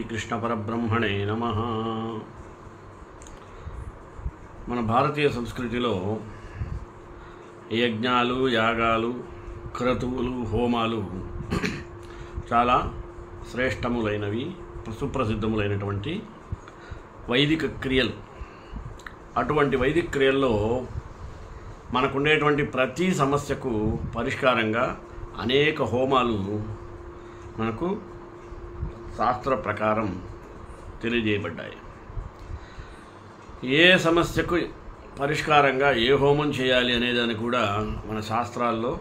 శ్రీకృష్ణ పరబ్రహ్మణే నమః. మన భారతీయ సంస్కృతిలో యజ్ఞాలు, యాగాలు, క్రతువులు, హోమాలు చాలా శ్రేష్టములైనవి, సుప్రసిద్ధములైనటువంటి వైదిక క్రియలు. అటువంటి వైదిక క్రియల్లో మనకుండేటువంటి ప్రతి సమస్యకు పరిష్కారంగా అనేక హోమాలు మనకు శాస్త్ర ప్రకారం తెలియజేయబడ్డాయి. ఏ సమస్యకు పరిష్కారంగా ఏ హోమం చేయాలి అనేదాన్ని కూడా మన శాస్త్రాల్లో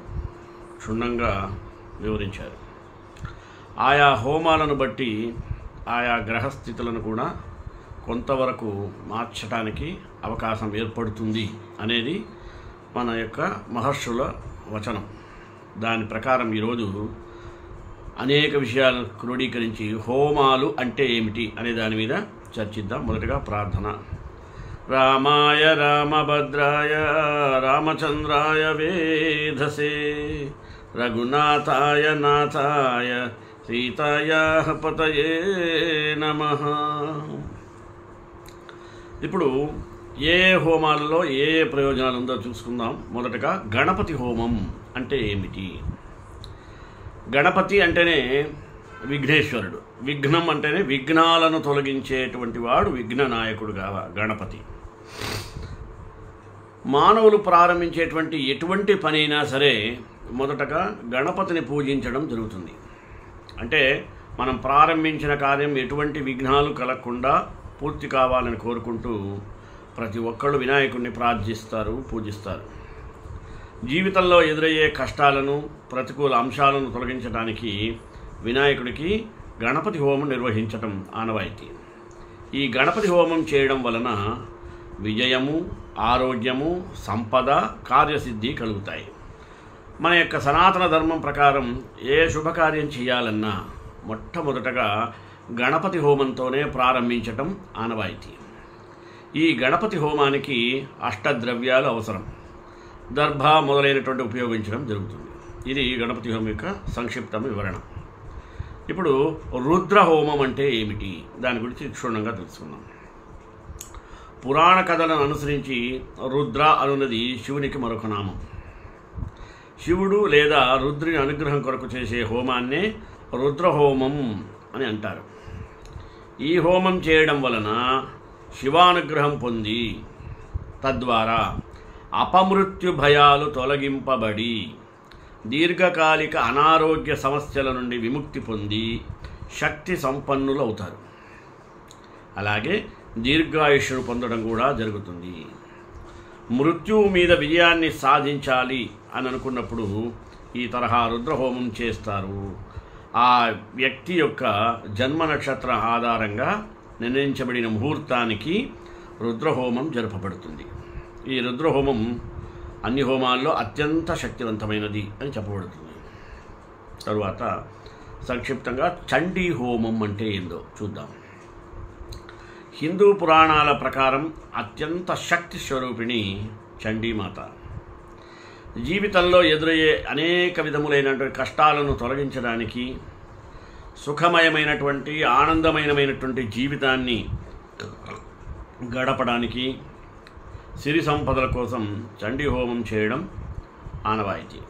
క్షుణ్ణంగా వివరించారు. ఆయా హోమాలను బట్టి ఆయా గ్రహస్థితులను కూడా కొంతవరకు మార్చడానికి అవకాశం ఏర్పడుతుంది అనేది మన యొక్క మహర్షుల వచనం. దాని ప్రకారం ఈరోజు అనేక విషయాలను క్రోడీకరించి హోమాలు అంటే ఏమిటి అనే దాని మీద చర్చిద్దాం. మొదటగా ప్రార్థన. రామాయ రామభద్రాయ రామచంద్రాయ వేధసే రఘునాథాయ నాథాయ సీతాయ పతయే నమః. ఇప్పుడు ఏ హోమాలలో ఏ ప్రయోజనాలు ఉందో చూసుకుందాం. మొదటగా గణపతి హోమం అంటే ఏమిటి? గణపతి అంటేనే విఘ్నేశ్వరుడు, విఘ్నం అంటేనే విఘ్నాలను తొలగించేటువంటి వాడు విఘ్ననాయకుడు గణపతి. మానవులు ప్రారంభించేటువంటి ఎటువంటి పనైనా సరే మొదటగా గణపతిని పూజించడం జరుగుతుంది. అంటే మనం ప్రారంభించిన కార్యం ఎటువంటి విఘ్నాలు కలగకుండా పూర్తి కావాలని కోరుకుంటూ ప్రతి ఒక్కళ్ళు వినాయకుడిని ప్రార్థిస్తారు, పూజిస్తారు. జీవితంలో ఎదురయ్యే కష్టాలను, ప్రతికూల అంశాలను తొలగించడానికి వినాయకుడికి గణపతి హోమం నిర్వహించటం ఆనవాయితీ. ఈ గణపతి హోమం చేయడం వలన విజయము, ఆరోగ్యము, సంపద, కార్యసిద్ధి కలుగుతాయి. మన యొక్క సనాతన ధర్మం ప్రకారం ఏ శుభకార్యం చేయాలన్నా మొట్టమొదటగా గణపతి హోమంతోనే ప్రారంభించటం ఆనవాయితీ. ఈ గణపతి హోమానికి అష్టద్రవ్యాలు అవసరం. దర్భ మొదలైనటువంటి ఉపయోగించడం జరుగుతుంది. ఇది గణపతి హోమం యొక్క సంక్షిప్త వివరణ. ఇప్పుడు రుద్ర హోమం అంటే ఏమిటి దాని గురించి క్షుణ్ణంగా తెలుసుకుందాం. పురాణ కథలను అనుసరించి రుద్ర అనున్నది శివునికి మరొక నామం. శివుడు లేదా రుద్రుని అనుగ్రహం కొరకు చేసే హోమాన్నే రుద్రహోమం అని అంటారు. ఈ హోమం చేయడం వలన శివానుగ్రహం పొంది తద్వారా అపమృత్యు భయాలు తొలగింపబడి దీర్ఘకాలిక అనారోగ్య సమస్యల నుండి విముక్తి పొంది శక్తి సంపన్నులు అవుతారు. అలాగే దీర్ఘాయుష్ను పొందడం కూడా జరుగుతుంది. మృత్యువు మీద విజయాన్ని సాధించాలి అని అనుకున్నప్పుడు ఈ తరహా రుద్రహోమం చేస్తారు. ఆ వ్యక్తి యొక్క జన్మ నక్షత్ర ఆధారంగా నిర్ణయించబడిన ముహూర్తానికి రుద్రహోమం జరపబడుతుంది. ఈ రుద్రహోమం అన్ని హోమాల్లో అత్యంత శక్తివంతమైనది అని చెప్పబడుతుంది. తరువాత సంక్షిప్తంగా చండీ హోమం అంటే ఏందో చూద్దాం. హిందూ పురాణాల ప్రకారం అత్యంత శక్తి స్వరూపిణి చండీమాత. జీవితంలో ఎదురయ్యే అనేక విధములైనటువంటి కష్టాలను తొలగించడానికి, సుఖమయమైనటువంటి ఆనందమయమైనటువంటి జీవితాన్ని గడపడానికి, సిరి సంపదల కోసం చండీ హోమం చేయడం ఆనవాయితీ.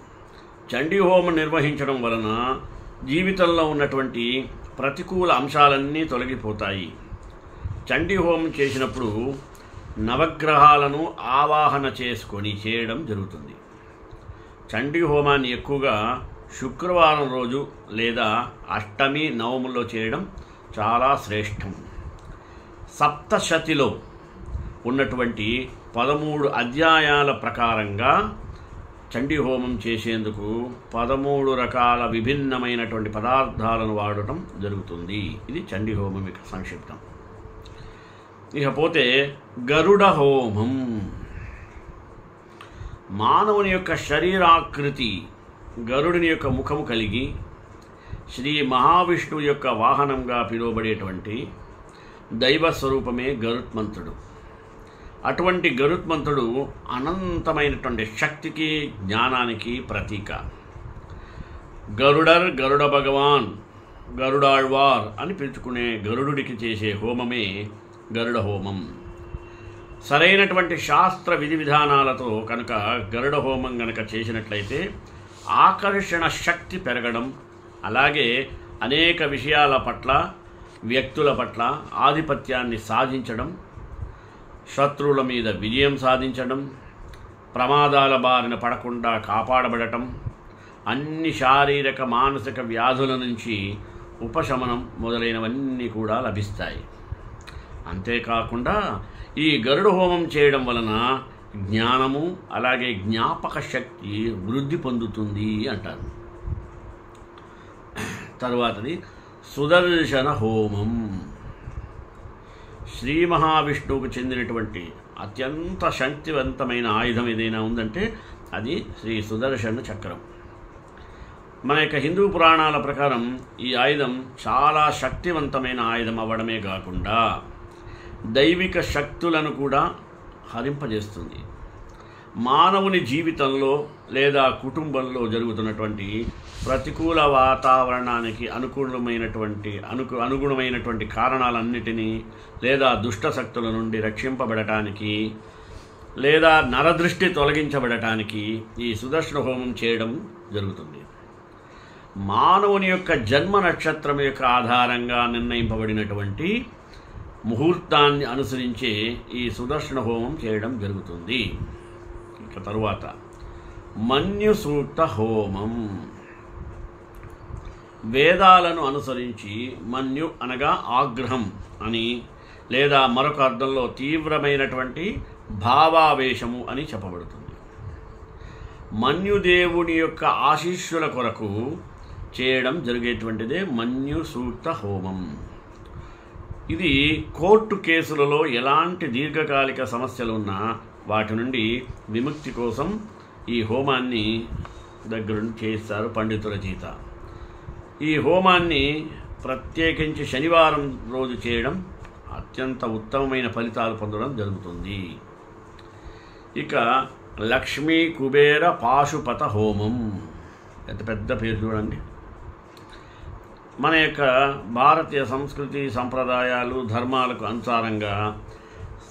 చండీ హోమం నిర్వహించడం వలన జీవితంలో ఉన్నటువంటి ప్రతికూల అంశాలన్నీ తొలగిపోతాయి. చండీ హోమం చేసినప్పుడు నవగ్రహాలను ఆవాహన చేసుకొని చేయడం జరుగుతుంది. చండీ హోమాన్ని ఎక్కువగా శుక్రవారం రోజు లేదా అష్టమి, నవముల్లో చేయడం చాలా శ్రేష్టం. సప్తశతిలో ఉన్నటువంటి 13 అధ్యాయాల ప్రకారంగా చండీ హోమం చేసేందుకు 13 రకాల విభిన్నమైనటువంటి పదార్థాలను వాడటం జరుగుతుంది. ఇది చండీ హోమం యొక్క సంక్షిప్తం. ఇకపోతే గరుడ హోమం. మానవుని యొక్క శరీరాకృతి గరుడుని యొక్క ముఖము కలిగి శ్రీ మహావిష్ణువు యొక్క వాహనంగా పిలువబడేటువంటి దైవ స్వరూపమే గరుత్మంతుడు. అటువంటి గరుత్మంతుడు అనంతమైనటువంటి శక్తికి, జ్ఞానానికి ప్రతీక. గరుడ భగవాన్ గరుడాళ్వార్ అని పిలుచుకునే గరుడుడికి చేసే హోమమే గరుడ హోమం. సరైనటువంటి శాస్త్ర విధి విధానాలతో కనుక గరుడ హోమం కనుక చేసినట్లయితే ఆకర్షణ శక్తి పెరగడం, అలాగే అనేక విషయాల పట్ల, వ్యక్తుల పట్ల ఆధిపత్యాన్ని సాధించడం, శత్రువుల మీద విజయం సాధించడం, ప్రమాదాల బారిన పడకుండా కాపాడబడటం, అన్ని శారీరక మానసిక వ్యాధుల నుంచి ఉపశమనం మొదలైనవన్నీ కూడా లభిస్తాయి. అంతేకాకుండా ఈ గరుడ హోమం చేయడం వలన జ్ఞానము అలాగే జ్ఞాపక శక్తి వృద్ధి పొందుతుంది అంటారు. తరువాతది సుదర్శన హోమం. శ్రీ మహావిష్ణువుకు చెందినటువంటి అత్యంత శక్తివంతమైన ఆయుధం ఏదైనా ఉందంటే అది శ్రీ సుదర్శన చక్రం. మన యొక్క హిందూ పురాణాల ప్రకారం ఈ ఆయుధం చాలా శక్తివంతమైన ఆయుధం అవ్వడమే కాకుండా దైవిక శక్తులను కూడా హరింపజేస్తుంది. మానవుని జీవితంలో లేదా కుటుంబంలో జరుగుతున్నటువంటి ప్రతికూల వాతావరణానికి అనుగుణమైనటువంటి కారణాలన్నిటినీ లేదా దుష్ట శక్తుల నుండి రక్షింపబడటానికి లేదా నరదృష్టి తొలగించబడటానికి ఈ సుదర్శన హోమం చేయడం జరుగుతుంది. మానవుని యొక్క జన్మ నక్షత్రం యొక్క ఆధారంగా నిర్ణయింపబడినటువంటి ముహూర్తాన్ని అనుసరించే ఈ సుదర్శన హోమం చేయడం జరుగుతుంది. ఇక తరువాత మన్యు సూక్త హోమం. వేదాలను అనుసరించి మన్యు అనగా ఆగ్రహం అని, లేదా మరొక అర్థంలో తీవ్రమైనటువంటి భావావేశము అని చెప్పబడుతుంది. మన్యుదేవుని యొక్క ఆశీస్సుల కొరకు చేయడం జరిగేటువంటిదే మన్యు సూక్త హోమం. ఇది కోర్టు కేసులలో ఎలాంటి దీర్ఘకాలిక సమస్యలు ఉన్నా వాటి నుండి విముక్తి కోసం ఈ హోమాన్ని దగ్గరుండి చేస్తారు పండితుల చేత. ఈ హోమాన్ని ప్రత్యేకించి శనివారం రోజు చేయడం అత్యంత ఉత్తమమైన ఫలితాలు పొందడం జరుగుతుంది. ఇక లక్ష్మీ కుబేర పాశుపత హోమం. ఎంత పెద్ద పేరు చూడండి. మన యొక్క భారతీయ సంస్కృతి సంప్రదాయాలు ధర్మాలకు అనుసారంగా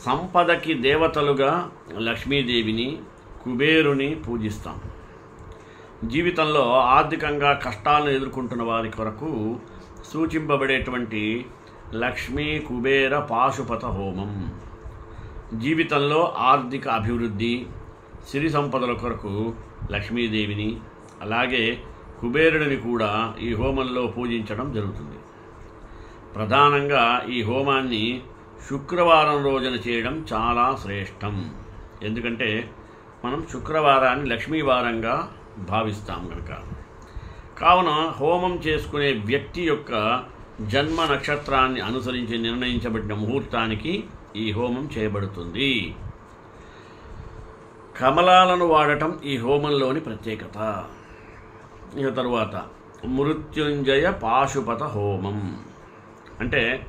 సంపదకి దేవతలుగా లక్ష్మీదేవిని, కుబేరుని పూజిస్తాం. జీవితంలో ఆర్థికంగా కష్టాలను ఎదుర్కొంటున్న వారి కొరకు సూచింపబడేటువంటి లక్ష్మీ కుబేర పాశుపత హోమం జీవితంలో ఆర్థిక అభివృద్ధి, సిరి సంపదల కొరకు లక్ష్మీదేవిని అలాగే కుబేరుడిని కూడా ఈ హోమంలో పూజించడం జరుగుతుంది. ప్రధానంగా ఈ హోమాన్ని శుక్రవారం రోజున చేయడం చాలా శ్రేష్టం. ఎందుకంటే మనం శుక్రవారాన్ని లక్ష్మీవారంగా భావిస్తాం కనుక. కావున హోమం చేసుకునే వ్యక్తి యొక్క జన్మ నక్షత్రాన్ని అనుసరించి నిర్ణయించబడిన ముహూర్తానికి ఈ హోమం చేయబడుతుంది. కమలాలను వాడటం ఈ హోమంలోని ప్రత్యేకత. ఇక తరువాత మృత్యుంజయ పాశుపత హోమం. అంటే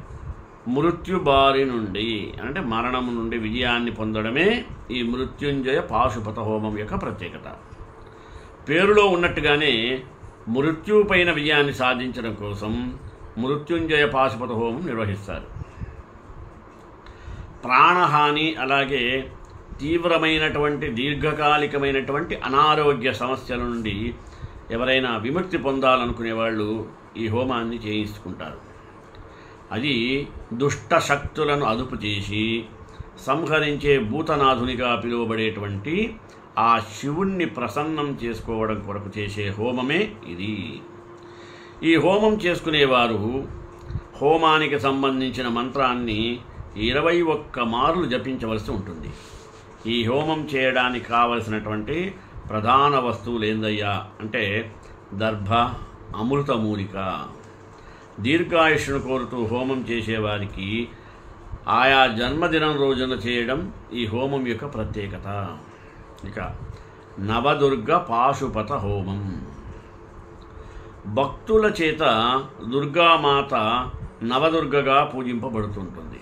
మృత్యు బారి నుండి అంటే మరణం నుండి విజయాన్ని పొందడమే ఈ మృత్యుంజయ పాశుపత హోమం యొక్క ప్రత్యేకత. పేరులో ఉన్నట్టుగానే మృత్యుపైన విజయాన్ని సాధించడం కోసం మృత్యుంజయ పాశుపత హోమం నిర్వహిస్తారు. ప్రాణహాని అలాగే తీవ్రమైనటువంటి దీర్ఘకాలికమైనటువంటి అనారోగ్య సమస్యల నుండి ఎవరైనా విముక్తి పొందాలనుకునే వాళ్ళు ఈ హోమాన్ని చేయించుకుంటారు. అది దుష్ట శక్తులను అదుపు చేసి సంహరించే భూతనాథునిగా పిలువబడేటువంటి ఆ శివుణ్ణి ప్రసన్నం చేసుకోవడం కొరకు చేసే హోమమే ఇది. ఈ హోమం చేసుకునేవారు హోమానికి సంబంధించిన మంత్రాన్ని 21 మార్లు జపించవలసి ఉంటుంది. ఈ హోమం చేయడానికి కావలసినటువంటి ప్రధాన వస్తువులు ఏందయ్యా అంటే దర్భ, అమృతమూలిక. దీర్ఘాయుష్ను కోరుతూ హోమం చేసేవారికి ఆయా జన్మదినం రోజున చేయడం ఈ హోమం యొక్క ప్రత్యేకత. ఇక నవదుర్గ పాశుపత హోమం. భక్తుల చేత దుర్గామాత నవదుర్గగా పూజింపబడుతుంటుంది.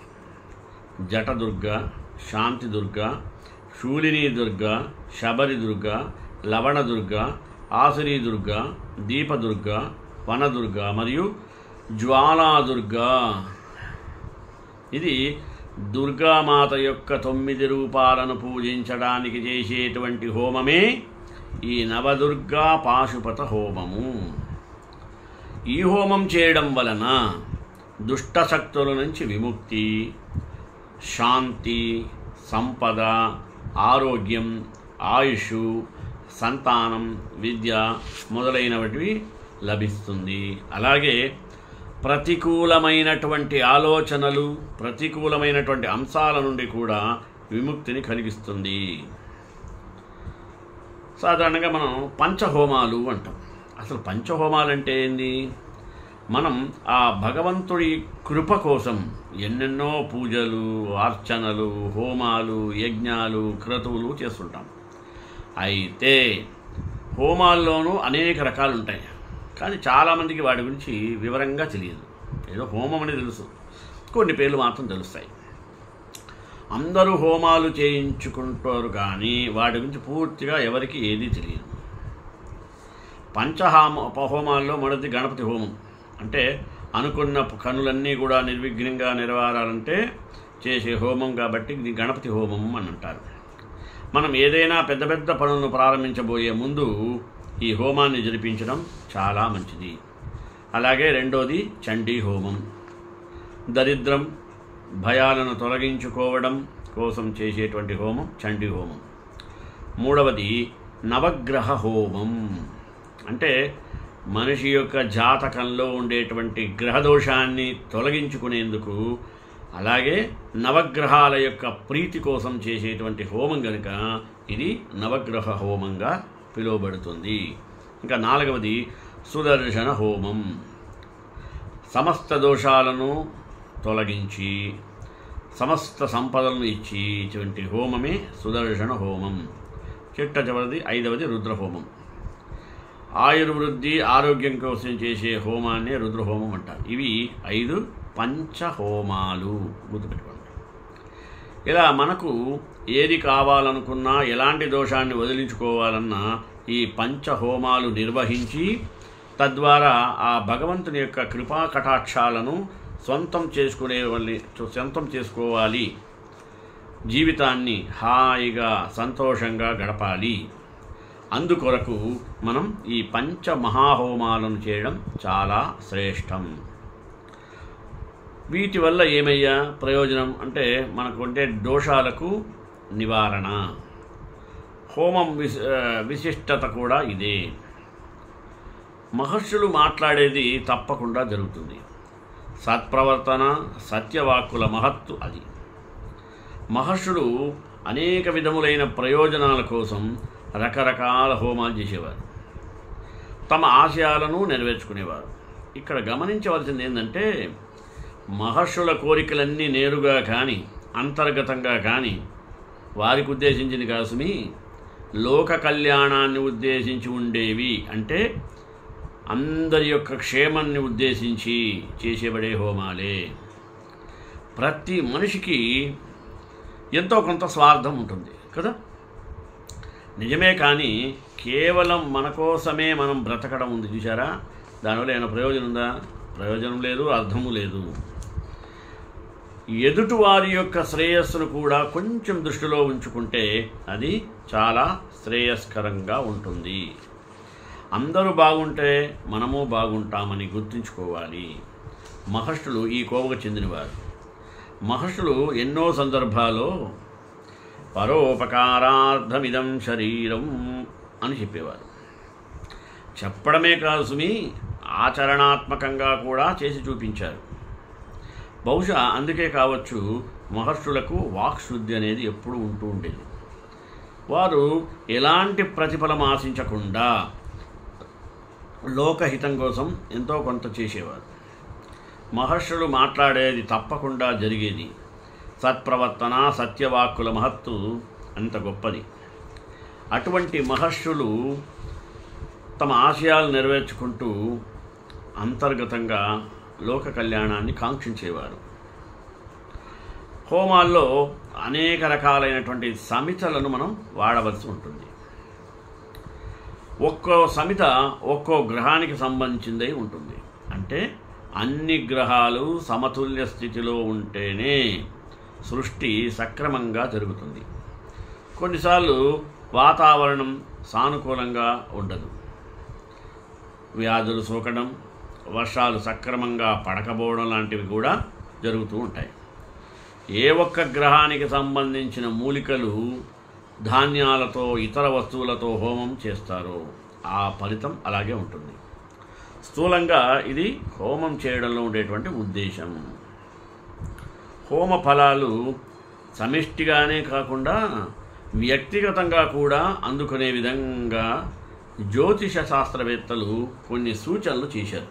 జటదుర్గ, శాంతిదుర్గ, శూలినీదుర్గ, శబరిదుర్గ, లవణదుర్గ, ఆసురీదుర్గ, దీపదుర్గ, వనదుర్గ మరియు జ్వాలాదుర్గా. ఇది దుర్గామాత యొక్క 9 రూపాలను పూజించడానికి చేసేటువంటి హోమమే ఈ నవదుర్గా పాశుపత హోమము. ఈ హోమం చేయడం వలన దుష్టశక్తుల నుంచి విముక్తి, శాంతి, సంపద, ఆరోగ్యం, ఆయుష్, సంతానం, విద్య మొదలైనవి లభిస్తుంది. అలాగే ప్రతికూలమైనటువంటి ఆలోచనలు, ప్రతికూలమైనటువంటి అంశాల నుండి కూడా విముక్తిని కలిగిస్తుంది. సాధారణంగా మనం పంచహోమాలు అంటాం. అసలు పంచహోమాలు అంటే ఏంది? మనం ఆ భగవంతుడి కృప కోసం ఎన్నెన్నో పూజలు, అర్చనలు, హోమాలు, యజ్ఞాలు, క్రతువులు చేస్తుంటాం. అయితే హోమాల్లోనూ అనేక రకాలు ఉంటాయి, కానీ చాలామందికి వాటి గురించి వివరంగా తెలియదు. ఏదో హోమం అని తెలుసు, కొన్ని పేర్లు మాత్రం తెలుస్తాయి. అందరూ హోమాలు చేయించుకుంటారు కానీ వాటి గురించి పూర్తిగా ఎవరికి ఏదీ తెలియదు. హోమాల్లో మొదటి గణపతి హోమం. అంటే అనుకున్న పనులన్నీ కూడా నిర్విఘ్నంగా నెరవేరాలంటే చేసే హోమం కాబట్టి ఇది గణపతి హోమం అని అంటారు. మనం ఏదైనా పెద్ద పెద్ద పనులను ప్రారంభించబోయే ముందు ఈ హోమాన్ని జరిపించడం చాలా మంచిది. అలాగే రెండోది చండీ హోమం. దరిద్రం, భయాలను తొలగించుకోవడం కోసం చేసేటువంటి హోమం చండీ హోమం. మూడవది నవగ్రహ హోమం. అంటే మనిషి యొక్క జాతకంలో ఉండేటువంటి గ్రహదోషాన్ని తొలగించుకునేందుకు, అలాగే నవగ్రహాల యొక్క ప్రీతి కోసం చేసేటువంటి హోమం కనుక ఇది నవగ్రహ హోమంగా పిలువబడుతుంది. ఇంకా నాలుగవది సుదర్శన హోమం. సమస్త దోషాలను తొలగించి సమస్త సంపదలను ఇచ్చి ఇటువంటి హోమమే సుదర్శన హోమం. చివరిది ఐదవది రుద్రహోమం. ఆయుర్వృద్ధి, ఆరోగ్యం కోసం చేసే హోమాన్ని రుద్రహోమం అంటారు. ఇవి 5 పంచహోమాలు, గుర్తుపెట్టుకోండి. ఇలా మనకు ఏది కావాలనుకున్నా, ఎలాంటి దోషాన్ని వదిలించుకోవాలన్నా ఈ పంచహోమాలు నిర్వహించి తద్వారా ఆ భగవంతుని యొక్క కృపా కటాక్షాలను సొంతం చేసుకోవాలి. జీవితాన్ని హాయిగా సంతోషంగా గడపాలి. అందుకొరకు మనం ఈ పంచమహాహోమాలను చేయడం చాలా శ్రేష్టం. వీటి వల్ల ఏమయ్యా ప్రయోజనం అంటే మనకు ఉండే దోషాలకు నివారణ. హోమం విశిష్టత కూడా ఇదే. మహర్షులు మాట్లాడేది తప్పకుండా జరుగుతుంది. సత్ప్రవర్తన, సత్యవాక్కుల మహత్తు అది. మహర్షులు అనేక విధములైన ప్రయోజనాల కోసం రకరకాల హోమాలు చేసేవారు. తమ ఆశయాలను నెరవేర్చుకునేవారు. ఇక్కడ గమనించవలసింది ఏంటంటే మహర్షుల కోరికలన్నీ నేరుగా కానీ అంతర్గతంగా కానీ వారికి ఉద్దేశించింది కాసుమి లోక కళ్యాణాన్ని ఉద్దేశించి ఉండేవి. అంటే అందరి యొక్క క్షేమాన్ని ఉద్దేశించి చేసేబడే హోమాలే. ప్రతి మనిషికి ఎంతో కొంత స్వార్థం ఉంటుంది కదా, నిజమే. కానీ కేవలం మన కోసమే మనం బ్రతకడం ఉంది చూసారా, దానివల్ల ఏమైనా ప్రయోజనం ఉందా? ప్రయోజనం లేదు, అర్థము లేదు. ఎదుటివారి యొక్క శ్రేయస్సును కూడా కొంచెం దృష్టిలో ఉంచుకుంటే అది చాలా శ్రేయస్కరంగా ఉంటుంది. అందరూ బాగుంటే మనము బాగుంటామని గుర్తుంచుకోవాలి. మహర్షులు ఈ కోవకు చెందినవారు. మహర్షులు ఎన్నో సందర్భాల్లో పరోపకారార్థమిదం శరీరం అని చెప్పేవారు. చెప్పడమే కాదు సుమి, ఆచరణాత్మకంగా కూడా చేసి చూపించారు. బహుశా అందుకే కావచ్చు మహర్షులకు వాక్శుద్ధి అనేది ఎప్పుడూ ఉంటూ ఉండేది. వారు ఎలాంటి ప్రతిఫలం ఆశించకుండా లోకహితం కోసం ఎంతో కొంత చేసేవారు. మహర్షులు మాట్లాడేది తప్పకుండా జరిగేది. సత్ప్రవర్తన, సత్యవాక్కుల మహత్తు అంత గొప్పది. అటువంటి మహర్షులు తమ ఆశయాలు నెరవేర్చుకుంటూ అంతర్గతంగా లోక కళ్యాణాన్ని కాంక్షించేవారు. హోమాల్లో అనేక రకాలైనటువంటి సమితలను మనం వాడవలసి ఉంటుంది. ఒక్కో సమిత ఒక్కో గ్రహానికి సంబంధించిందై ఉంటుంది. అంటే అన్ని గ్రహాలు సమతుల్య స్థితిలో ఉంటేనే సృష్టి సక్రమంగా జరుగుతుంది. కొన్నిసార్లు వాతావరణం సానుకూలంగా ఉండదు. వ్యాధులు సోకడం, వర్షాలు సక్రమంగా పడకపోవడం లాంటివి కూడా జరుగుతూ ఉంటాయి. ఏ ఒక్క గ్రహానికి సంబంధించిన మూలికలు ధాన్యాలతో ఇతర వస్తువులతో హోమం చేస్తారో ఆ ఫలితం అలాగే ఉంటుంది. స్థూలంగా ఇది హోమం చేయడంలో ఉండేటువంటి ఉద్దేశం. హోమ ఫలాలు సమిష్టిగానే కాకుండా వ్యక్తిగతంగా కూడా అందుకునే విధంగా జ్యోతిష శాస్త్రవేత్తలు కొన్ని సూచనలు చేశారు.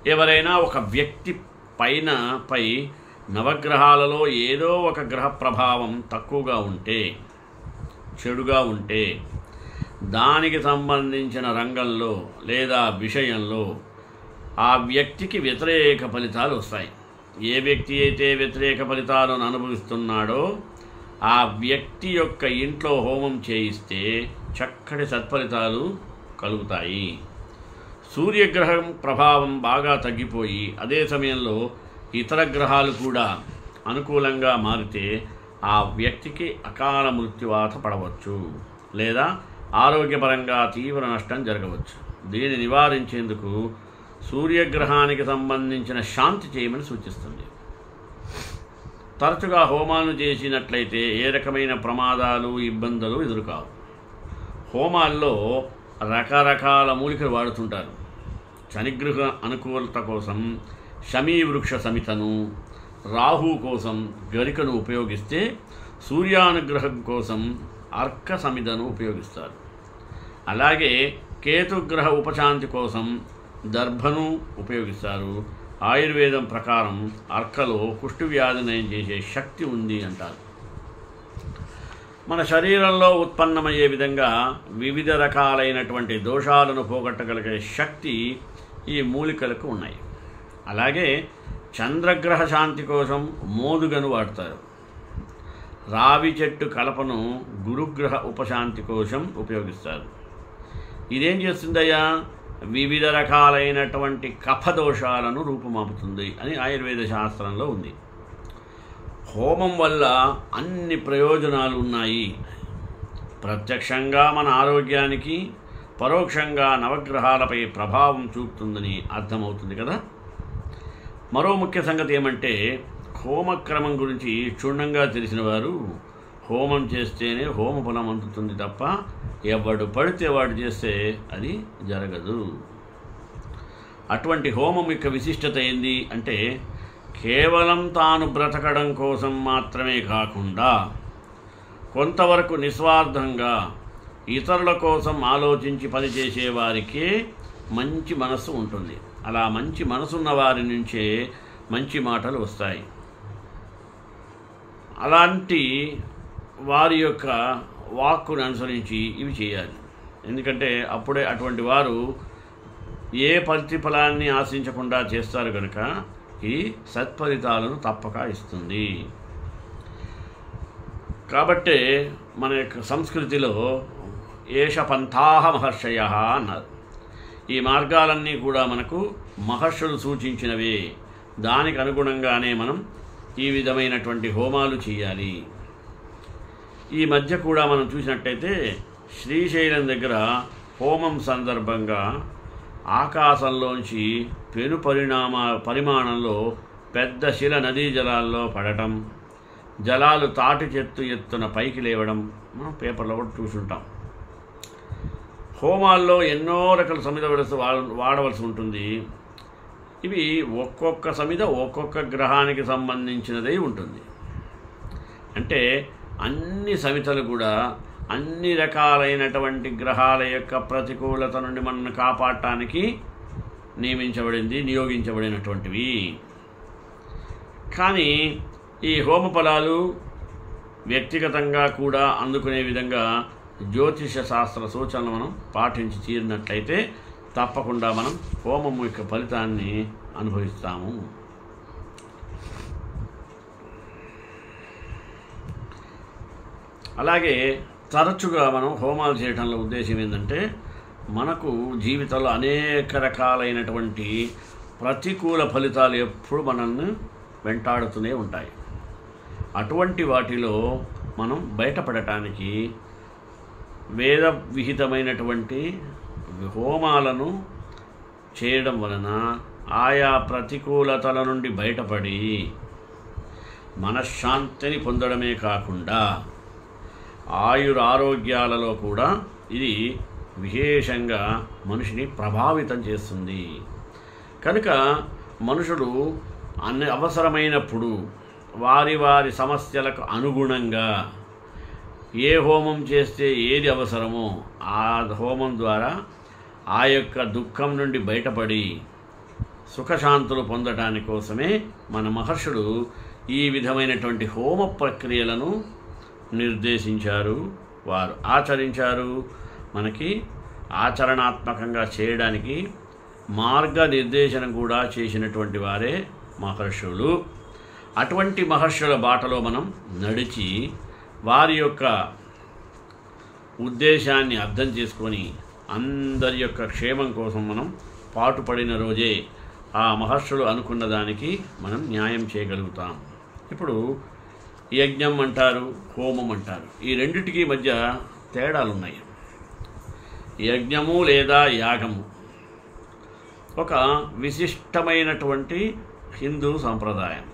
ఎవరైనా ఒక వ్యక్తి పై నవగ్రహాలలో ఏదో ఒక గ్రహ ప్రభావం తక్కువగా ఉంటే, చెడుగా ఉంటే, దానికి సంబంధించిన రంగంలో లేదా విషయంలో ఆ వ్యక్తికి వ్యతిరేక ఫలితాలు వస్తాయి. ఏ వ్యక్తి అయితే వ్యతిరేక ఫలితాలను అనుభవిస్తున్నాడో ఆ వ్యక్తి యొక్క ఇంట్లో హోమం చేయిస్తే చక్కటి సత్ఫలితాలు కలుగుతాయి. సూర్యగ్రహం ప్రభావం బాగా తగ్గిపోయి అదే సమయంలో ఇతర గ్రహాలు కూడా అనుకూలంగా మారితే ఆ వ్యక్తికి అకాల మృత్యువాత పడవచ్చు లేదా ఆరోగ్యపరంగా తీవ్ర నష్టం జరగవచ్చు. దీన్ని నివారించేందుకు సూర్యగ్రహానికి సంబంధించిన శాంతి చేయమని సూచిస్తుంది. తరచుగా హోమాలను చేసినట్లయితే ఏ రకమైన ప్రమాదాలు, ఇబ్బందులు ఎదురుకావు. హోమాల్లో రకరకాల మూలికలు వాడుతుంటారు. శనిగ్రహ అనుకూలత కోసం శమీ వృక్ష సమితను, రాహు కోసం గరికను ఉపయోగిస్తే సూర్యానుగ్రహం కోసం అర్క సమితను ఉపయోగిస్తారు. అలాగే కేతుగ్రహ ఉపశాంతి కోసం దర్భను ఉపయోగిస్తారు. ఆయుర్వేదం ప్రకారం అర్కలో కుష్టు వ్యాధి నయం చేసే శక్తి ఉంది అంటారు. మన శరీరంలో ఉత్పన్నమయ్యే విధంగా వివిధ రకాలైనటువంటి దోషాలను పోగొట్టగలిగే శక్తి ఈ మూలికలకు ఉన్నాయి. అలాగే చంద్రగ్రహ శాంతి కోసం మోదుగను వాడతారు. రావి చెట్టు కలపను గురుగ్రహ ఉపశాంతి కోసం ఉపయోగిస్తారు. ఇదేం చేస్తుందయ్యా? వివిధ రకాలైనటువంటి కఫదోషాలను రూపుమాపుతుంది అని ఆయుర్వేద శాస్త్రంలో ఉంది. హోమం వల్ల అన్ని ప్రయోజనాలు ఉన్నాయి. ప్రత్యక్షంగా మన ఆరోగ్యానికి, పరోక్షంగా నవగ్రహాలపై ప్రభావం చూపుతుందని అర్థమవుతుంది కదా. మరో ముఖ్య సంగతి ఏమంటే, హోమక్రమం గురించి క్షుణ్ణంగా తెలిసిన వారు హోమం చేస్తేనే హోమ ఫలం అందుతుంది తప్ప ఎవడు పడితే వాడు చేస్తే అది జరగదు. అటువంటి హోమం యొక్క విశిష్టత ఏంది అంటే, కేవలం తాను బ్రతకడం కోసం మాత్రమే కాకుండా కొంతవరకు నిస్వార్థంగా ఇతరుల కోసం ఆలోచించి పనిచేసే వారికే మంచి మనస్సు ఉంటుంది. అలా మంచి మనసున్న వారి నుంచే మంచి మాటలు వస్తాయి. అలాంటి వారి యొక్క వాక్కును అనుసరించి ఇవి చేయాలి. ఎందుకంటే అప్పుడే అటువంటి వారు ఏ ప్రతిఫలాన్ని ఆశించకుండా చేస్తారు కనుక ఈ సత్ఫలితాలను తప్పక ఇస్తుంది. కాబట్టే మన యొక్క సంస్కృతిలో ఏష పంథాహ మహర్షయ అన్నారు. ఈ మార్గాలన్నీ కూడా మనకు మహర్షులు సూచించినవే. దానికి అనుగుణంగానే మనం ఈ విధమైనటువంటి హోమాలు చేయాలి. ఈ మధ్య కూడా మనం చూసినట్టయితే శ్రీశైలం దగ్గర హోమం సందర్భంగా ఆకాశంలోంచి పెను పరిమాణంలో పెద్ద శిల నదీ జలాల్లో పడటం, జలాలు తాటి చెట్టు ఎత్తున పైకి లేవడం మనం పేపర్లో కూడా చూసుంటాం. హోమాల్లో ఎన్నో రకాల సమిధ వాడవలసి ఉంటుంది. ఇవి ఒక్కొక్క సమిధ ఒక్కొక్క గ్రహానికి సంబంధించినదై ఉంటుంది. అంటే అన్ని సమితలు కూడా అన్ని రకాలైనటువంటి గ్రహాల యొక్క ప్రతికూలత నుండి మనల్ని కాపాడటానికి నియోగించబడినటువంటివి. కానీ ఈ హోమ ఫలాలు వ్యక్తిగతంగా కూడా అందుకునే విధంగా జ్యోతిష శాస్త్ర సూచనలు మనం పాటించి తీరినట్లయితే తప్పకుండా మనం హోమం యొక్క ఫలితాన్ని అనుభవిస్తాము. అలాగే తరచుగా మనం హోమాలు చేయడంలో ఉద్దేశం ఏంటంటే, మనకు జీవితంలో అనేక రకాలైనటువంటి ప్రతికూల ఫలితాలు ఎప్పుడు మనల్ని వెంటాడుతూనే ఉంటాయి. అటువంటి వాటిలో మనం బయటపడటానికి వేద విహితమైనటువంటి హోమాలను చేయడం వలన ఆయా ప్రతికూలతల నుండి బయటపడి మనశ్శాంతిని పొందడమే కాకుండా ఆయురారోగ్యాలలో కూడా ఇది విశేషంగా మనిషిని ప్రభావితం చేస్తుంది. కనుక మనుషులు అన్ని అవసరమైనప్పుడు వారి వారి సమస్యలకు అనుగుణంగా ఏ హోమం చేస్తే ఏది అవసరమో ఆ హోమం ద్వారా ఆ యొక్క దుఃఖం నుండి బయటపడి సుఖశాంతులు పొందటాని కోసమే మన మహర్షులు ఈ విధమైనటువంటి హోమ ప్రక్రియలను నిర్దేశించారు, వారు ఆచరించారు. మనకి ఆచరణాత్మకంగా చేయడానికి మార్గనిర్దేశనం కూడా చేసినటువంటి వారే మహర్షులు. అటువంటి మహర్షుల బాటలో మనం నడిచి వారి యొక్క ఉద్దేశాన్ని అర్థం చేసుకొని అందరి యొక్క క్షేమం కోసం మనం పాటుపడిన రోజే ఆ మహర్షులు అనుకున్న దానికి మనం న్యాయం చేయగలుగుతాం. ఇప్పుడు యజ్ఞం అంటారు, హోమం అంటారు. ఈ రెండిటికి మధ్య తేడాలు ఉన్నాయి. యజ్ఞము లేదా యాగము ఒక విశిష్టమైనటువంటి హిందూ సంప్రదాయం.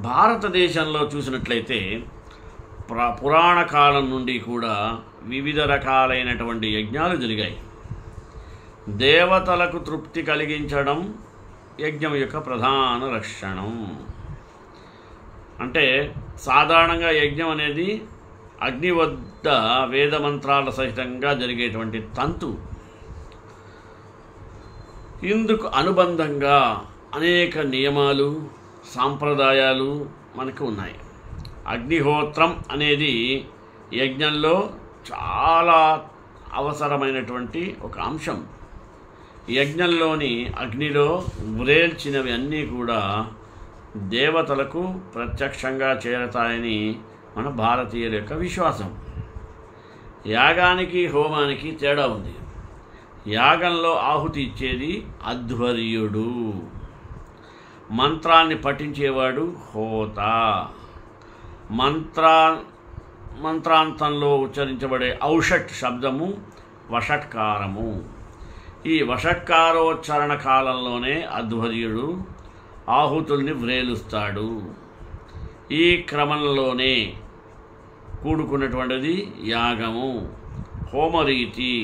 భారతదేశంలో చూసినట్లయితే పురాణ కాలం నుండి కూడా వివిధ రకాలైనటువంటి యజ్ఞాలు జరిగాయి. దేవతలకు తృప్తి కలిగించడం యజ్ఞం యొక్క ప్రధాన లక్షణం. అంటే సాధారణంగా యజ్ఞం అనేది అగ్ని వద్ద వేదమంత్రాల సహితంగా జరిగేటువంటి తంతు. ఇందుకు అనుబంధంగా అనేక నియమాలు, సాంప్రదాయాలు మనకు ఉన్నాయి. అగ్నిహోత్రం అనేది యజ్ఞంలో చాలా అవసరమైనటువంటి ఒక అంశం. యజ్ఞంలోని అగ్నిలో వ్రేల్చినవి అన్నీ కూడా దేవతలకు ప్రత్యక్షంగా చేరతాయని మన భారతీయుల యొక్క విశ్వాసం. యాగానికి హోమానికి తేడా ఉంది. యాగంలో ఆహుతి ఇచ్చేది అధ్వర్యుడు, మంత్రాన్ని పఠించేవాడు హోత, మంత్రాంతంలో ఉచ్చరించబడే ఔషట్ శబ్దము వషట్కారము. ఈ వషట్కారోచ్చరణ కాలంలోనే అధ్వర్యుడు ఆహుతుల్ని వ్రేలుస్తాడు. ఈ క్రమంలోనే కూడుకున్నటువంటిది యాగము, హోమరీతి.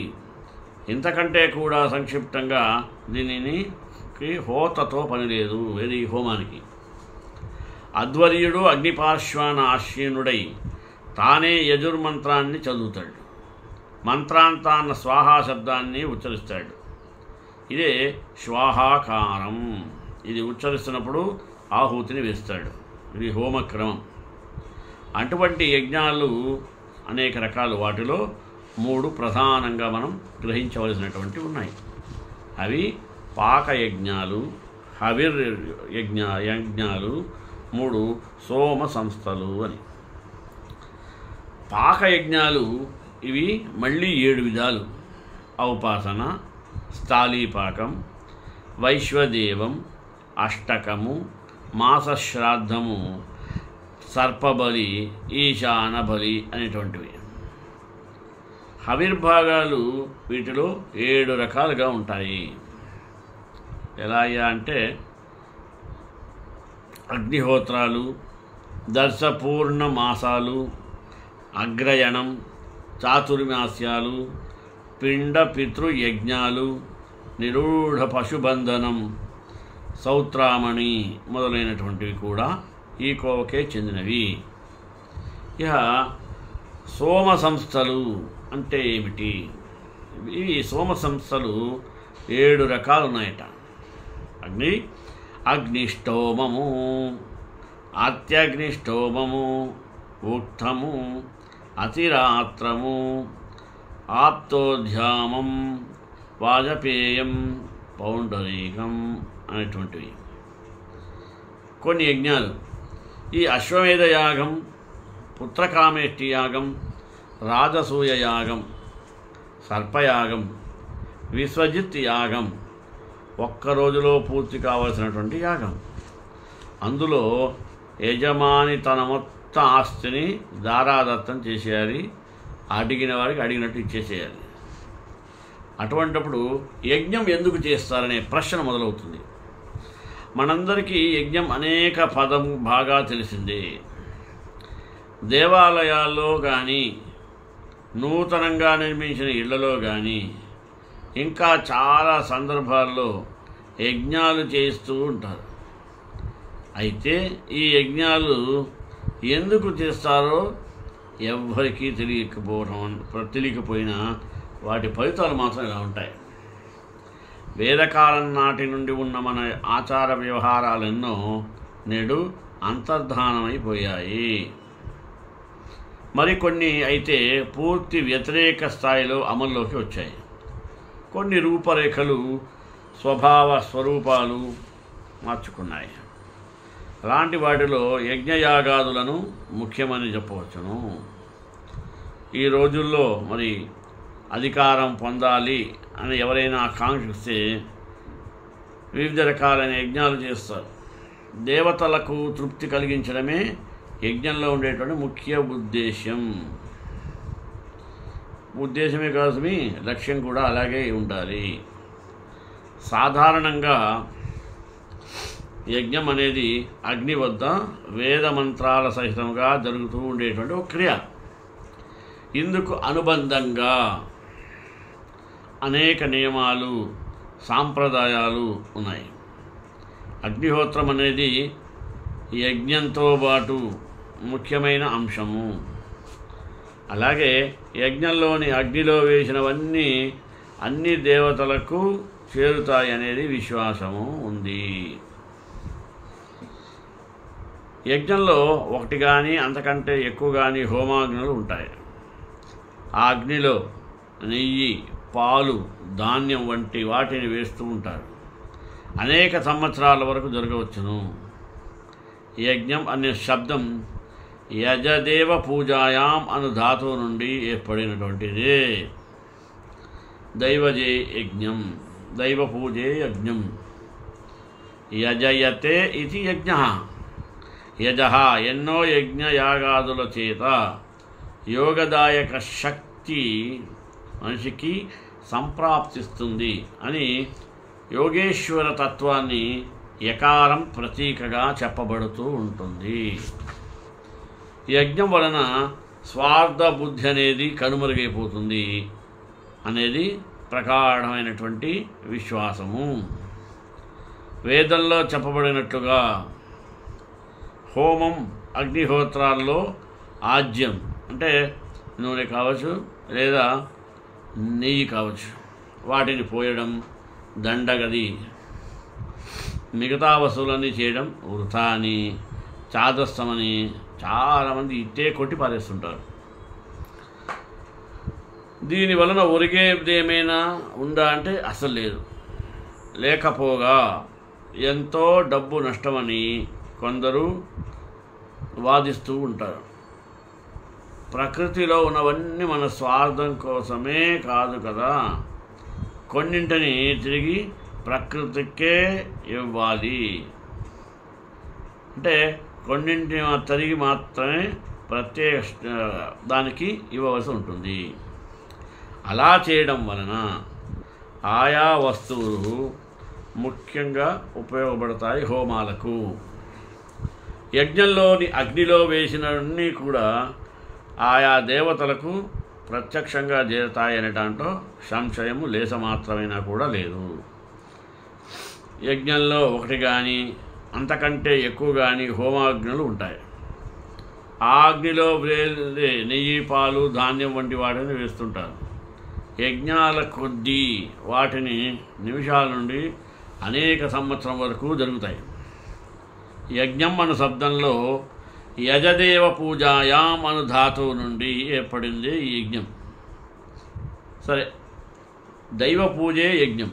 ఇంతకంటే కూడా సంక్షిప్తంగా దీనిని హోతతో పని లేదు. ఇది హోమానికి అధ్వర్యుడు అగ్నిపార్శ్వాన ఆశ్వీనుడై తానే యజుర్మంత్రాన్ని చదువుతాడు. మంత్రాంతాన్న స్వాహా శబ్దాన్ని ఉచ్చరిస్తాడు. ఇదే శ్వాహాకారం. ఇది ఉచ్చరిస్తున్నప్పుడు ఆహుతిని వేస్తాడు. ఇది హోమక్రమం. అటువంటి యజ్ఞాలు అనేక రకాలు. వాటిలో 3 ప్రధానంగా మనం గ్రహించవలసినటువంటి ఉన్నాయి. అవి పాకయజ్ఞాలు, యజ్ఞాలు, 3 సోమ సంస్థలు అని. పాకయజ్ఞాలు ఇవి మళ్ళీ 7 విధాలు. ఔపాసన, స్థాళీపాకం, వైశ్వదేవం, అష్టకము, మాసశ్రాద్ధము, సర్పబలి, ఈశాన బలి అనేటువంటివి. హవిర్భాగాలు వీటిలో 7 రకాలుగా ఉంటాయి. ఎలా అంటే అగ్నిహోత్రాలు, దర్శపూర్ణ మాసాలు, అగ్రయణం, చాతుర్మాస్యాలు, పిండ పితృయజ్ఞాలు, నిరూఢ పశుబంధనం, సౌత్రామణి మొదలైనటువంటివి కూడా ఈ కోవకే చెందినవి. ఇక సోమ సంస్థలు అంటే ఏమిటి? ఈ సోమ సంస్థలు 7 రకాలు ఉన్నాయట. అగ్నిష్టోమము, అత్యగ్నిష్టోమము, ఉక్తము, అతిరాత్రము, ఆప్తోధ్యామం, వాజపేయం, పౌండరీకం అనేటువంటివి కొన్ని యజ్ఞాలు. ఈ అశ్వమేధ యాగం, పుత్రకామేష్టి యాగం, రాజసూయ యాగం, సర్పయాగం, విశ్వజిత్ యాగం, ఒక్క రోజులో పూర్తి కావలసినటువంటి యాగం. అందులో యజమాని తన మొత్తం ఆస్తిని దారాదత్తం చేసేయాలి, అడిగిన వారికి అడిగినట్టు ఇచ్చేసేయాలి. అటువంటప్పుడు యజ్ఞం ఎందుకు చేస్తారనే ప్రశ్న మొదలవుతుంది. మనందరికీ యజ్ఞం అనేక పదం బాగా తెలిసిందే. దేవాలయాల్లో కానీ, నూతనంగా నిర్మించిన ఇళ్లలో కానీ, ఇంకా చాలా సందర్భాల్లో యజ్ఞాలు చేస్తూ ఉంటారు. అయితే ఈ యజ్ఞాలు ఎందుకు చేస్తారో ఎవ్వరికీ తెలియకపోయినా వాటి ఫలితాలు మాత్రం ఇలా ఉంటాయి. వేదకాలం నాటి నుండి ఉన్న మన ఆచార వ్యవహారాలెన్నో నేడు అంతర్ధానమైపోయాయి. మరికొన్ని అయితే పూర్తి వ్యతిరేక స్థాయిలో అమల్లోకి వచ్చాయి. కొన్ని రూపరేఖలు, స్వభావ స్వరూపాలు మార్చుకున్నాయి. అలాంటి వాటిలో యజ్ఞయాగాదులను ముఖ్యమని చెప్పవచ్చును. ఈ రోజుల్లో మరి అధికారం పొందాలి అని ఎవరైనా ఆకాంక్షిస్తే వివిధ రకాలైన యజ్ఞాలు చేస్తారు. దేవతలకు తృప్తి కలిగించడమే యజ్ఞంలో ఉండేటువంటి ముఖ్య ఉద్దేశమే కాదు, లక్ష్యం కూడా అలాగే ఉండాలి. సాధారణంగా యజ్ఞం అనేది అగ్ని వద్ద వేద మంత్రాల సహితంగా జరుగుతూ ఉండేటువంటి ఒక క్రియ. ఇందుకు అనుబంధంగా అనేక నియమాలు, సాంప్రదాయాలు ఉన్నాయి. అగ్నిహోత్రం అనేది యజ్ఞంతో పాటు ముఖ్యమైన అంశము. అలాగే యజ్ఞంలోని అగ్నిలో వేసినవన్నీ అన్ని దేవతలకు చేరుతాయి అనేది విశ్వాసము ఉంది. యజ్ఞంలో ఒకటి కానీ అంతకంటే ఎక్కువ కానీ హోమాగ్నులు ఉంటాయి. ఆ అగ్నిలో నెయ్యి, పాలు, ధాన్యం వంటి వాటిని వేస్తూ ఉంటారు. అనేక సంవత్సరాల వరకు జరగవచ్చును. యజ్ఞం అనే శబ్దం యజదేవ పూజాయాం అను ధాతువు నుండి ఏర్పడినటువంటిదే. దైవజే యజ్ఞం, దైవ పూజే యజ్ఞం. యజయతే ఇది యజ్ఞ. యజ ఎన్నో యజ్ఞయాగాదుల చేత యోగదాయక శక్తి మనిషికి సంప్రాప్తిస్తుంది అని యోగేశ్వర తత్వాన్ని యకారం ప్రతీకగా చెప్పబడుతూ ఉంటుంది. యజ్ఞం వలన స్వార్థ బుద్ధి అనేది కనుమరుగైపోతుంది అనేది ప్రగాఢమైనటువంటి విశ్వాసము. వేదంలో చెప్పబడినట్లుగా హోమం, అగ్నిహోత్రాల్లో ఆజ్యం అంటే నూనె కావచ్చు లేదా నెయ్యి కావచ్చు, వాటిని పోయడం దండగది. మిగతా వస్తువులన్నీ చేయడం వృథా అని, చాదస్తమని చాలామంది ఇట్టే కొట్టి పారేస్తుంటారు. దీని వలన ఒరిగేదేమైనా ఉందా అంటే అసలు లేదు. లేకపోగా ఎంతో డబ్బు నష్టమని కొందరు వాదిస్తూ ఉంటారు. ప్రకృతిలో ఉన్నవన్నీ మన స్వార్థం కోసమే కాదు కదా, కొన్నింటిని తిరిగి ప్రకృతికే ఇవ్వాలి అంటే కొన్నింటిని తిరిగి మాత్రమే ప్రత్యేక దానికి ఇవ్వవలసి ఉంటుంది. అలా చేయడం వలన ఆయా వస్తువులు ముఖ్యంగా ఉపయోగపడతాయి హోమాలకు. యజ్ఞంలోని అగ్నిలో వేసినవన్నీ కూడా ఆయా దేవతలకు ప్రత్యక్షంగా చేరుతాయనే దాంట్లో సంశయము లేస మాత్రమైనా కూడా లేదు. యజ్ఞంలో ఒకటి కానీ అంతకంటే ఎక్కువ కానీ హోమాగ్నులు ఉంటాయి. ఆ అగ్నిలో నెయ్యి, పాలు, ధాన్యం వంటి వాటిని వేస్తుంటారు. యజ్ఞాల కొద్దీ వాటిని నిమిషాల నుండి అనేక సంవత్సరం వరకు జరుగుతాయి. యజ్ఞం అను శబ్దంలో యజదేవ పూజాయాం అను ధాతువు నుండి ఏర్పడింది ఈ యజ్ఞం. సరే, దైవ పూజే యజ్ఞం.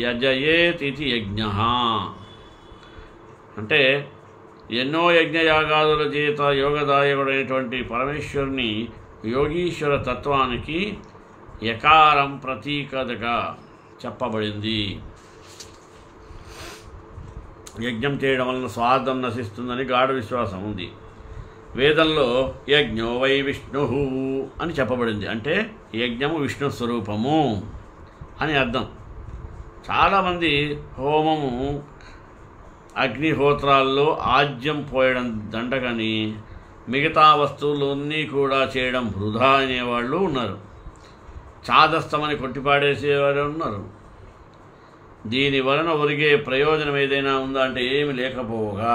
యజయేతిథి యజ్ఞ అంటే ఎన్నో యజ్ఞయాగాదుల చేత యోగదాయకుడైనటువంటి పరమేశ్వరుని యోగీశ్వర తత్వానికి యకారం ప్రతీకగా చెప్పబడింది. యజ్ఞం చేయడం వలన స్వార్థం నశిస్తుందని గాఢ విశ్వాసం ఉంది. వేదంలో యజ్ఞో వై విష్ణు అని చెప్పబడింది. అంటే యజ్ఞము విష్ణు స్వరూపము అని అర్థం. చాలామంది హోమము అగ్నిహోత్రాల్లో ఆజ్యం పోయడం దండగని మిగతా వస్తువులన్నీ కూడా చేయడం వృధా అనేవాళ్ళు ఉన్నారు. చాదస్తమని కొట్టిపాడేసేవారు ఉన్నారు. దీని వలన ఒరిగే ప్రయోజనం ఏదైనా ఉందా అంటే ఏమి లేకపోగా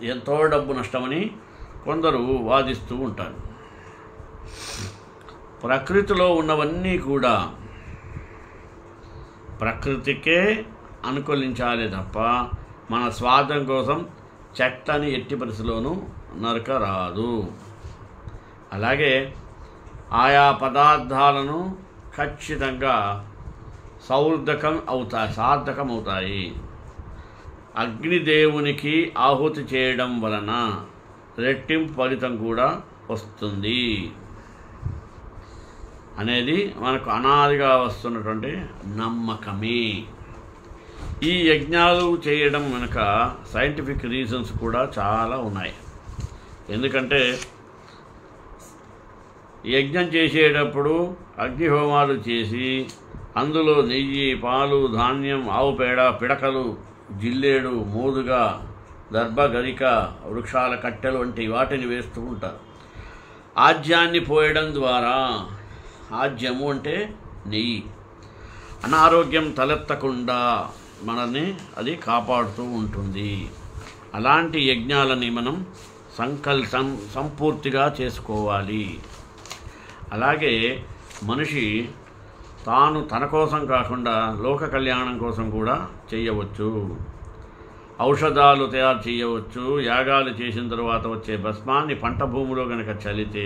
ఎంతో డబ్బు నష్టమని కొందరు వాదిస్తూ ఉంటారు. ప్రకృతిలో ఉన్నవన్నీ కూడా ప్రకృతికే అనుకూలించాలి తప్ప మన స్వార్థం కోసం చెట్లని ఎట్టి పరిస్థితిలోనూ నరకరాదు. అలాగే ఆయా పదార్థాలను ఖచ్చితంగా సార్థకం అవుతాయి. అగ్నిదేవునికి ఆహుతి చేయడం వలన రెట్టింపు ఫలితం కూడా వస్తుంది అనేది మనకు అనాదిగా వస్తున్నటువంటి నమ్మకమే. ఈ యజ్ఞాలు చేయడం వెనుక సైంటిఫిక్ రీజన్స్ కూడా చాలా ఉన్నాయి. ఎందుకంటే యజ్ఞం చేసేటప్పుడు అగ్నిహోమాలు చేసి అందులో నెయ్యి, పాలు, ధాన్యం, ఆవు పేడ, పిడకలు, జిల్లేడు, మోదుగా, దర్భ, గరిక, వృక్షాల కట్టెలు వంటి వాటిని వేస్తూ ఉంటారు. ఆజ్యాన్ని పోయడం ద్వారా, ఆజ్యము అంటే నెయ్యి, అనారోగ్యం తలెత్తకుండా మనల్ని అది కాపాడుతూ ఉంటుంది. అలాంటి యజ్ఞాలని మనం సంపూర్తిగా చేసుకోవాలి. అలాగే మనిషి తాను తన కోసం కాకుండా లోక కళ్యాణం కోసం కూడా చేయవచ్చు. ఔషధాలు తయారు చేయవచ్చు. యాగాలు చేసిన తర్వాత వచ్చే భస్మాన్ని పంట భూమిలో కనుక చల్లితే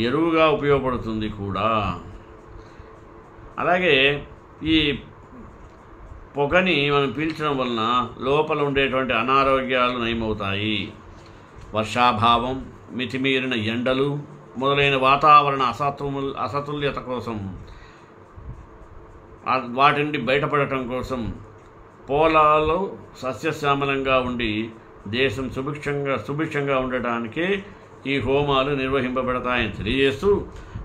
ఎరువుగా ఉపయోగపడుతుంది కూడా. అలాగే ఈ పొగని మనం పీల్చడం వలన లోపల ఉండేటువంటి అనారోగ్యాలు నయమవుతాయి. వర్షాభావం, మితిమీరిన ఎండలు మొదలైన వాతావరణ అసతుల్యత కోసం, వాటి నుండి బయటపడటం కోసం పొలాలు సస్యశ్యామలంగా ఉండి దేశం సుభిక్షంగా ఉండటానికి ఈ హోమాలు నిర్వహింపబడతాయని తెలియజేస్తూ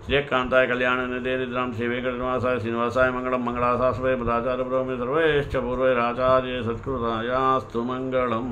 శ్రీకాంతాయ కళ్యాణ నిదేనిద్రాం శ్రీ వెంకటనివాసాయ శ్రీనివాసాయ మంగళం మంగళాశాస్త్రై పదాచార్య బ్రహ్మే సర్వేశ్చ పూర్వైరాచార్య సత్కృతాయాస్తు మంగళం.